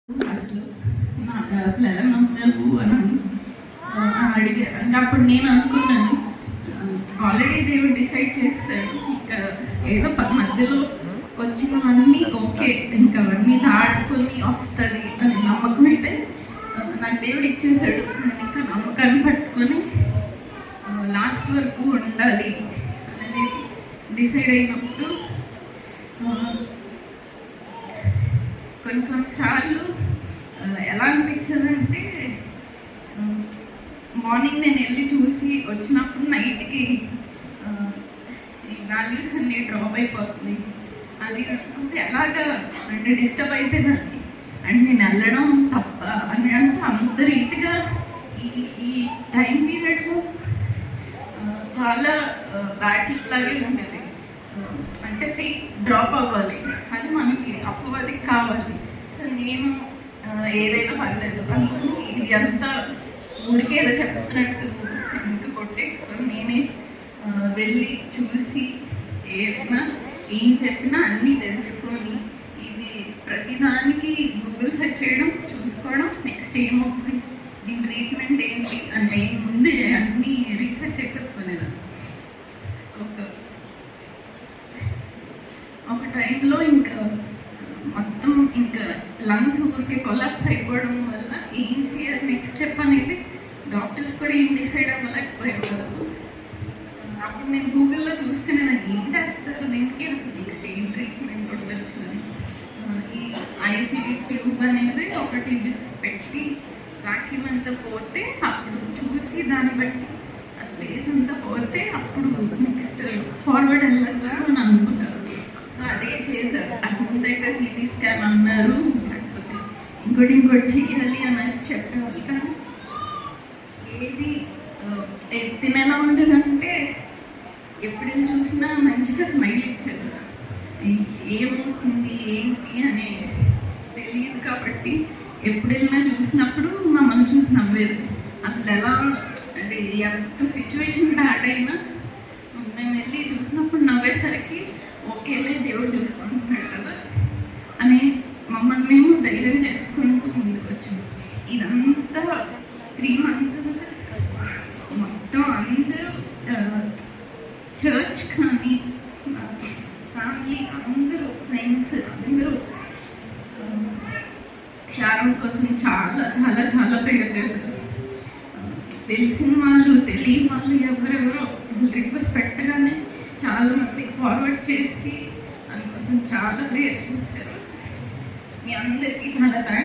అసలు అసలు ఎలా నమ్మావు అని అడిగారు. ఇంకా అప్పుడు నేను అనుకున్నాను, ఆల్రెడీ దేవుడు డిసైడ్ చేస్తాడు, ఇంకా ఏదో మధ్యలో వచ్చినవన్నీ ఓకే, ఇంకా అవన్నీ దాటుకొని వస్తుంది అని నమ్మకం అయితే నాకు దేవుడు ఇచ్చేసాడు. నేను ఇంకా నమ్మకాన్ని పట్టుకొని లాస్ట్ వరకు ఉండాలి అనేది డిసైడ్ అయినప్పుడు కొన్నిసార్లు ఎలా అనిపించదంటే, మార్నింగ్ నేను వెళ్ళి చూసి వచ్చినప్పుడు నైట్కి ఈ వాల్యూస్ అన్నీ డ్రాప్ అయిపోతుంది. అది అంటే ఎలాగా అంటే డిస్టర్బ్ అయిపోయిందండి. అంటే నేను వెళ్ళడం తప్ప అని అంటే అంత రీతిగా ఈ టైం పీరియడ్లో చాలా బ్యాటిల్ లాగే ఉండేది. అంటే ఫెయిత్ డ్రాప్ అవ్వాలి, అది మనకి అపవాదికి కావాలి. సో నేను ఏదైనా పర్లేదు అనుకుని ఇది అంతా ఊరికే ఏదో చెప్తున్నట్టు ఇంకా కొట్టేసుకొని నేనే వెళ్ళి చూసి ఏదైనా ఏం చెప్పినా అన్నీ తెలుసుకొని ఇది ప్రతిదానికి గూగుల్ సెర్చ్ చేయడం, చూసుకోవడం, నెక్స్ట్ ఏమవుతుంది, దీని ట్రీట్మెంట్ ఏంటి అంటే ముందే అన్నీ రీసెర్చ్ చేసేసుకునేదాన్ని. ఒక టైంలో ఇంకా మొత్తం ఇంకా లంగ్స్ ఊరికే కొలాప్స్ అయిపోవడం వల్ల ఏం చేయాలి నెక్స్ట్ స్టెప్ అనేది డాక్టర్స్ కూడా ఏం డిసైడ్ అవ్వలేకపోయేవారు. అప్పుడు నేను గూగుల్లో చూసుకునేదాన్ని, ఏం చేస్తారు దీనికి, అసలు నెక్స్ట్ ఏం ట్రీట్మెంట్ ఉండొచ్చు అని. ఈ ఐసీడీ ట్యూబ్ అనేది ఒకటి పెట్టి వాక్యూమ్ అంతా పోతే అప్పుడు చూసి దాన్ని బట్టి ఆ స్పేస్ అంతా పోతే అప్పుడు నెక్స్ట్ ఫార్వర్డ్ వెళ్ళాలి అని అనుకుంటారు. సో అదే చేశారు. ముందైతే సిటీ స్కాన్ అన్నారు, లేకపోతే ఇంకోటి చెయ్యాలి అనేసి చెప్పేవాళ్ళు. కానీ ఏది తినేలా ఉండేదంటే ఎప్పుడు చూసినా మంచిగా స్మైల్ ఇచ్చారు. ఏమవుతుంది ఏంటి అని తెలియదు కాబట్టి ఎప్పుడు వెళ్ళినా చూసినప్పుడు మమ్మల్ని చూసి నవ్వేది. అసలు ఎలా అంటే ఎంత సిచ్యువేషన్ బ్యాడ్ అయినా మేము వెళ్ళి చూసినప్పుడు నవ్వేసరికి ఓకేలే దేవుడు చూసుకుంటున్నాడు కదా అని మమ్మల్ని మేము ధైర్యం చేసుకుంటూ ముందుకు వచ్చాము. ఇదంతా 3 months మొత్తం అందరూ చర్చ్ కానీ ఫ్యామిలీ అందరూ ఫ్రెండ్స్ అందరూ క్షారం కోసం చాలా చాలా చాలా ప్రేయర్ చేశారు. తెలిసిన వాళ్ళు తెలియని వాళ్ళు ఎవరెవరో రిక్వెస్ట్ పెట్టగానే చాలా మంది ఫార్వర్డ్ చేసి దానికోసం చాలా ప్రేయర్ చేశారు. మీ అందరికీ చాలా థ్యాంక్స్.